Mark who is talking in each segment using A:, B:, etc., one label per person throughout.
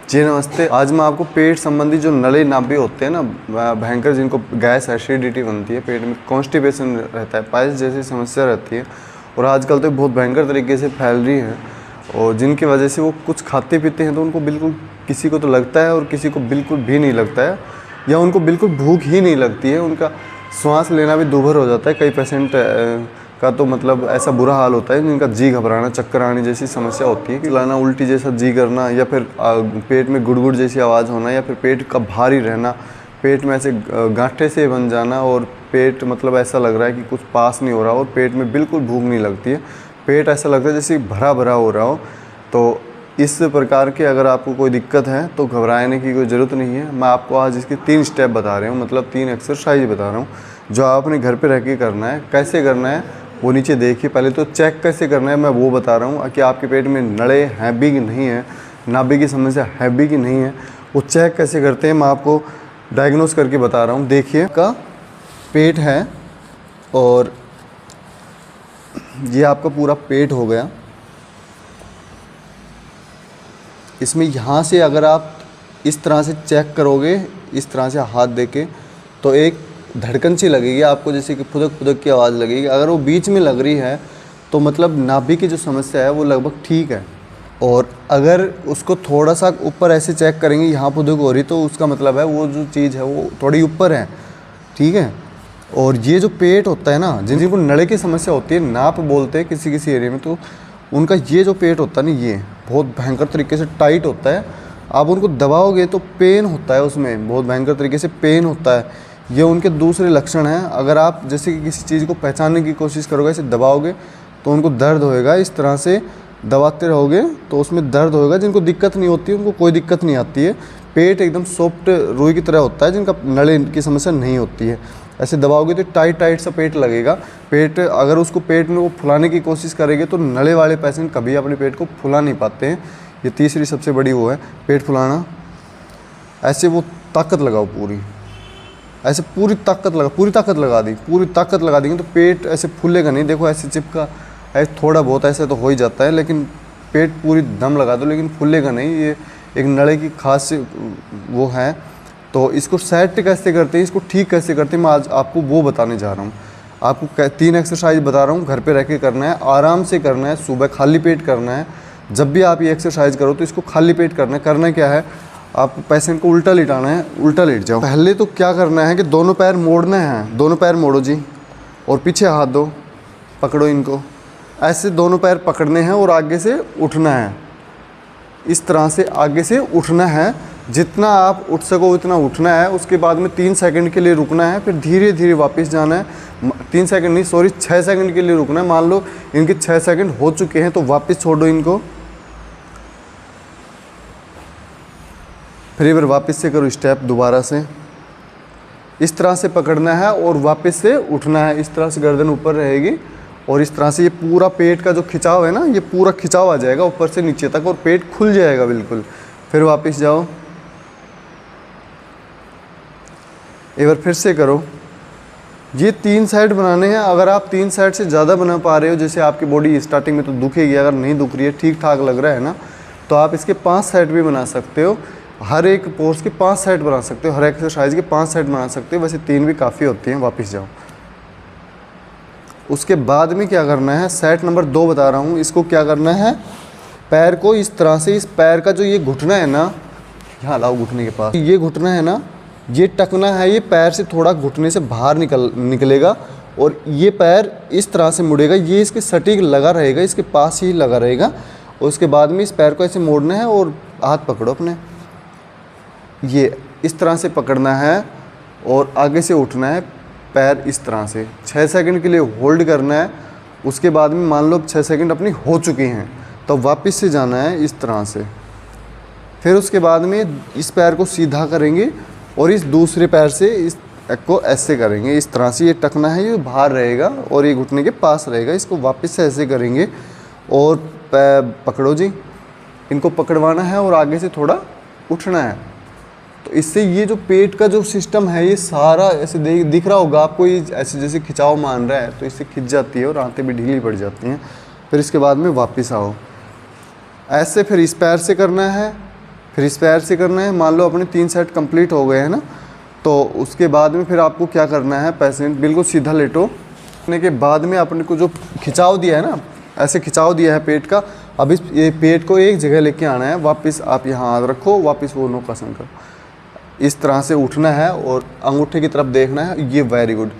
A: जी नमस्ते। आज मैं आपको पेट संबंधी जो नले नाभि होते हैं ना भयंकर, जिनको गैस एसिडिटी बनती है, पेट में कॉन्स्टिपेशन रहता है, पाइल्स जैसी समस्या रहती है और आजकल तो बहुत भयंकर तरीके से फैल रही है, और जिनकी वजह से वो कुछ खाते पीते हैं तो उनको बिल्कुल, किसी को तो लगता है और किसी को बिल्कुल भी नहीं लगता है, या उनको बिल्कुल भूख ही नहीं लगती है। उनका श्वास लेना भी दूभर हो जाता है। कई पेशेंट का तो मतलब ऐसा बुरा हाल होता है जिनका जी घबराना, चक्कर आने जैसी समस्या होती है कि लाना, उल्टी जैसा जी करना, या फिर पेट में गुड़गुड़ जैसी आवाज़ होना, या फिर पेट का भारी रहना, पेट में ऐसे गांठे से बन जाना, और पेट मतलब ऐसा लग रहा है कि कुछ पास नहीं हो रहा, और पेट में बिल्कुल भूख नहीं लगती है, पेट ऐसा लगता है जैसे भरा भरा हो रहा हो। तो इस प्रकार के अगर आपको कोई दिक्कत है तो घबराने की कोई ज़रूरत नहीं है। मैं आपको आज इसके 3 स्टेप बता रहा हूँ, मतलब 3 एक्सरसाइज बता रहा हूँ जो आपने घर पे रह के करना है। कैसे करना है वो नीचे देखिए। पहले तो चेक कैसे करना है मैं वो बता रहा हूँ कि आपके पेट में नड़े हैं भी कि नहीं है, नाभि की समस्या है भी कि नहीं है। वो चेक कैसे करते हैं मैं आपको डायग्नोस करके बता रहा हूँ। देखिए का पेट है और ये आपका पूरा पेट हो गया। इसमें यहाँ से अगर आप इस तरह से चेक करोगे, इस तरह से हाथ देके, तो एक धड़कन सी लगेगी आपको, जैसे कि फुदक फुदक की आवाज़ लगेगी। अगर वो बीच में लग रही है तो मतलब नाभि की जो समस्या है वो लगभग ठीक है। और अगर उसको थोड़ा सा ऊपर ऐसे चेक करेंगे, यहाँ फुदक हो रही, तो उसका मतलब है वो जो चीज़ है वो थोड़ी ऊपर है, ठीक है। और ये जो पेट होता है ना, जिनको नड़े की समस्या होती है, नाप बोलते हैं किसी किसी एरिया में, तो उनका ये जो पेट होता है ना, ये बहुत भयंकर तरीके से टाइट होता है। आप उनको दबाओगे तो पेन होता है, उसमें बहुत भयंकर तरीके से पेन होता है। ये उनके दूसरे लक्षण हैं। अगर आप जैसे कि किसी चीज़ को पहचानने की कोशिश करोगे, ऐसे दबाओगे तो उनको दर्द होएगा। इस तरह से दबाते रहोगे तो उसमें दर्द होएगा। जिनको दिक्कत नहीं होती है उनको कोई दिक्कत नहीं आती है। पेट एकदम सॉफ्ट रुई की तरह होता है जिनका नले की समस्या नहीं होती है। ऐसे दबाओगे तो टाइट टाइट सा पेट लगेगा। पेट अगर उसको पेट में वो फुलाने की कोशिश करेंगे तो नले वाले पेशेंट कभी अपने पेट को फुला नहीं पाते हैं। ये तीसरी सबसे बड़ी वो है, पेट फुलाना। ऐसे वो ताकत लगाओ पूरी, ऐसे पूरी ताकत लगा दी, पूरी ताकत लगा देंगे तो पेट ऐसे फूलेगा नहीं। देखो ऐसे चिपका, ऐसे थोड़ा बहुत ऐसे तो हो ही जाता है, लेकिन पेट पूरी दम लगा दो लेकिन फूलेगा नहीं। ये एक नड़े की खास वो है। तो इसको सेट कैसे करते हैं, इसको ठीक कैसे करते हैं, मैं आज आपको वो बताने जा रहा हूँ। आपको 3 एक्सरसाइज बता रहा हूँ, घर पे रह के करना है, आराम से करना है, सुबह खाली पेट करना है। जब भी आप ये एक्सरसाइज करो तो इसको खाली पेट करना है। करना क्या है, आप पेशेंट को उल्टा लिटाना है, उल्टा लेट जाओ। पहले तो क्या करना है कि दोनों पैर मोड़ना है, दोनों पैर मोड़ो जी, और पीछे हाथ दो, पकड़ो इनको, ऐसे दोनों पैर पकड़ने हैं और आगे से उठना है। इस तरह से आगे से उठना है, जितना आप उठ सको उतना उठना है। उसके बाद में 3 सेकंड के लिए रुकना है, फिर धीरे धीरे वापस जाना है। 3 सेकंड नहीं, सॉरी 6 सेकंड के लिए रुकना है। मान लो इनके 6 सेकंड हो चुके हैं तो वापस छोड़ दो इनको, फिर वापस से करो स्टेप दोबारा से। इस तरह से पकड़ना है और वापस से उठना है। इस तरह से गर्दन ऊपर रहेगी और इस तरह से ये पूरा पेट का जो खिंचाव है ना, ये पूरा खिंचाव आ जाएगा ऊपर से नीचे तक और पेट खुल जाएगा बिल्कुल। फिर वापस जाओ, एक बार फिर से करो। ये 3 साइड बनाने हैं। अगर आप 3 साइड से ज़्यादा बना पा रहे हो, जैसे आपकी बॉडी स्टार्टिंग में तो दुखेगी, अगर नहीं दुख रही है, ठीक ठाक लग रहा है ना, तो आप इसके 5 साइड भी बना सकते हो। हर एक पोर्स के 5 सेट बना सकते हो, हर एक्सरसाइज के 5 सेट बना सकते हो। वैसे 3 भी काफ़ी होती हैं। वापस जाओ। उसके बाद में क्या करना है, सेट नंबर 2 बता रहा हूँ। इसको क्या करना है, पैर को इस तरह से, इस पैर का जो ये घुटना है ना, यहाँ लाओ घुटने के पास, ये घुटना है ना, ये टकना है, ये पैर से थोड़ा घुटने से बाहर निकलेगा और ये पैर इस तरह से मुड़ेगा। ये इसके सटीक लगा रहेगा, इसके पास ही लगा रहेगा। और उसके बाद में इस पैर को ऐसे मोड़ना है और हाथ पकड़ो अपने, ये इस तरह से पकड़ना है और आगे से उठना है पैर इस तरह से। 6 सेकंड के लिए होल्ड करना है। उसके बाद में मान लो 6 सेकंड अपनी हो चुकी हैं तो वापस से जाना है इस तरह से। फिर उसके बाद में इस पैर को सीधा करेंगे और इस दूसरे पैर से इस को ऐसे करेंगे, इस तरह से। ये टकना है, ये बाहर रहेगा और ये घुटने के पास रहेगा। इसको वापस से ऐसे करेंगे और पैर पकड़ो जी, इनको पकड़वाना है और आगे से थोड़ा उठना है। तो इससे ये जो पेट का जो सिस्टम है ये सारा ऐसे दिख रहा होगा आपको, ये ऐसे जैसे खिंचाव मान रहा है तो इससे खिंच जाती है और आंतें भी ढीली पड़ जाती हैं। फिर इसके बाद में वापस आओ ऐसे। फिर इस पैर से करना है, फिर इस पैर से करना है। मान लो अपने 3 सेट कंप्लीट हो गए हैं ना, तो उसके बाद में फिर आपको क्या करना है, पेशेंट बिल्कुल सीधा लेटो। लेटने के बाद में अपने को जो खिंचाव दिया है ना, ऐसे खिंचाव दिया है पेट का, अब इस ये पेट को एक जगह लेके आना है। वापस आप यहाँ हाथ रखो, वापस वो नौकासन करो, इस तरह से उठना है और अंगूठे की तरफ देखना है। ये वेरी गुड,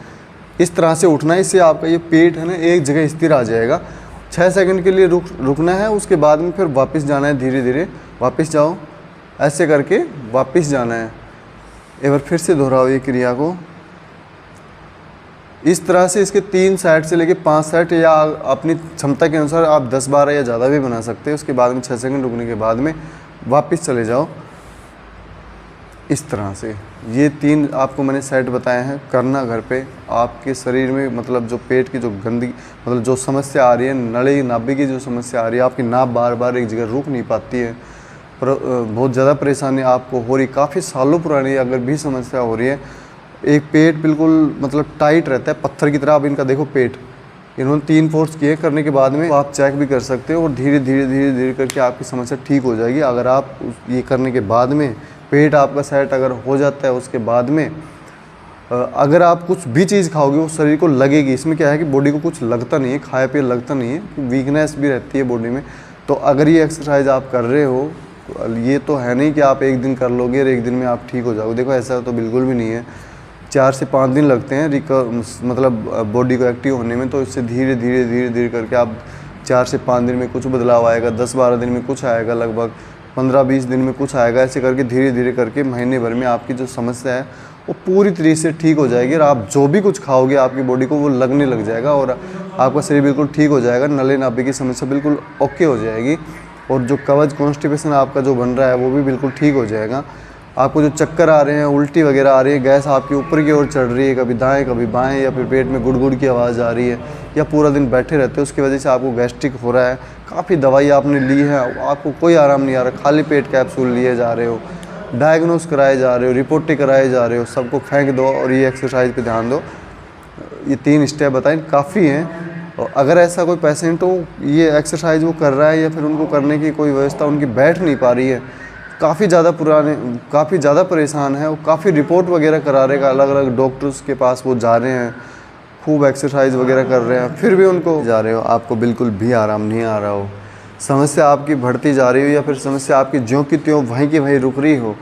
A: इस तरह से उठना है। इससे आपका ये पेट है ना एक जगह स्थिर आ जाएगा। 6 सेकंड के लिए रुकना है, उसके बाद में फिर वापस जाना है। धीरे धीरे वापस जाओ, ऐसे करके वापस जाना है। एक बार फिर से दोहराओ ये क्रिया को। इस तरह से इसके 3 सेट से लेके 5 सेट, या अपनी क्षमता के अनुसार आप 10-12 या ज़्यादा भी बना सकते हैं। उसके बाद में 6 सेकंड रुकने के बाद में वापस चले जाओ इस तरह से। ये 3 आपको मैंने सेट बताए हैं, करना घर पे। आपके शरीर में मतलब जो पेट की जो गंदगी, मतलब जो समस्या आ रही है, नली नाभि की जो समस्या आ रही है, आपकी नाभ बार बार एक जगह रुक नहीं पाती है, बहुत ज़्यादा परेशानी आपको हो रही, काफ़ी सालों पुरानी अगर भी समस्या हो रही है। एक पेट बिल्कुल मतलब टाइट रहता है पत्थर की तरह। अब इनका देखो पेट, इन्होंने 3 फोर्स किए, करने के बाद में आप चेक भी कर सकते हो और धीरे धीरे करके आपकी समस्या ठीक हो जाएगी। अगर आप ये करने के बाद में पेट आपका सेट अगर हो जाता है, उसके बाद में अगर आप कुछ भी चीज़ खाओगे वो शरीर को लगेगी। इसमें क्या है कि बॉडी को कुछ लगता नहीं है, खाए पे लगता नहीं है, वीकनेस भी रहती है बॉडी में। तो अगर ये एक्सरसाइज आप कर रहे हो, ये तो है नहीं कि आप एक दिन कर लोगे और एक दिन में आप ठीक हो जाओगे। देखो ऐसा तो बिल्कुल भी नहीं है। 4 से 5 दिन लगते हैं मतलब बॉडी को एक्टिव होने में। तो इससे धीरे धीरे करके आप 4 से 5 दिन में कुछ बदलाव आएगा, 10-12 दिन में कुछ आएगा, लगभग 15-20 दिन में कुछ आएगा। ऐसे करके धीरे करके महीने भर में आपकी जो समस्या है वो पूरी तरीके से ठीक हो जाएगी। और आप जो भी कुछ खाओगे आपकी बॉडी को वो लगने लग जाएगा और आपका शरीर बिल्कुल ठीक हो जाएगा। नली नाभि की समस्या बिल्कुल ओके हो जाएगी और जो कब्ज कॉन्स्टिपेशन आपका जो बन रहा है वो भी बिल्कुल ठीक हो जाएगा। आपको जो चक्कर आ रहे हैं, उल्टी वगैरह आ रही है, गैस आपके ऊपर की ओर चढ़ रही है, कभी दाएं कभी बाएं, या फिर पेट में गुड़ की आवाज़ आ रही है, या पूरा दिन बैठे रहते हो उसकी वजह से आपको गैस्ट्रिक हो रहा है, काफ़ी दवाई आपने ली है, आपको कोई आराम नहीं आ रहा, खाली पेट कैप्सूल लिए जा रहे हो, डायग्नोस कराए जा रहे हो, रिपोर्टें कराए जा रहे हो, सबको फेंक दो और ये एक्सरसाइज पे ध्यान दो। ये 3 स्टेप बताएं, काफ़ी हैं। और अगर ऐसा कोई पेशेंट हो ये एक्सरसाइज वो कर रहा है या फिर उनको करने की कोई व्यवस्था उनकी बैठ नहीं पा रही है, काफ़ी ज़्यादा परेशान है, वो काफ़ी रिपोर्ट वगैरह करा रहे हैं, अलग अलग डॉक्टर्स के पास वो जा रहे हैं, खूब एक्सरसाइज वगैरह कर रहे हैं, फिर भी उनको जा रहे हो, आपको बिल्कुल भी आराम नहीं आ रहा हो, समस्या आपकी बढ़ती जा रही हो या फिर समस्या आपकी ज्यों की त्यों वहीं की वहीं रुक रही हो,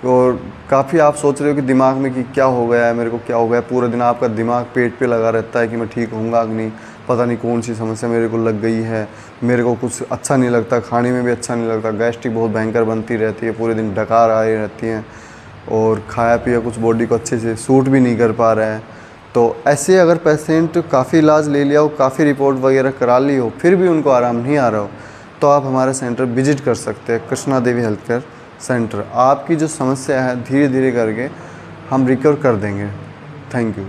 A: और काफ़ी आप सोच रहे हो कि दिमाग में कि क्या हो गया है, मेरे को क्या हो गया है, पूरा दिन आपका दिमाग पेट पे लगा रहता है कि मैं ठीक होऊंगा कि नहीं, पता नहीं कौन सी समस्या मेरे को लग गई है, मेरे को कुछ अच्छा नहीं लगता, खाने में भी अच्छा नहीं लगता, गैस्ट्रिक बहुत भयंकर बनती रहती है, पूरे दिन डकार आ रही रहती हैं और खाया पिया कुछ बॉडी को अच्छे से सूट भी नहीं कर पा रहा है। तो ऐसे अगर पेशेंट काफ़ी इलाज ले लिया हो, काफ़ी रिपोर्ट वगैरह करा ली हो, फिर भी उनको आराम नहीं आ रहा हो, तो आप हमारा सेंटर विजिट कर सकते हैं, कृष्णा देवी हेल्थ केयर सेंटर। आपकी जो समस्या है धीरे धीरे करके हम रिकवर कर देंगे। Thank you.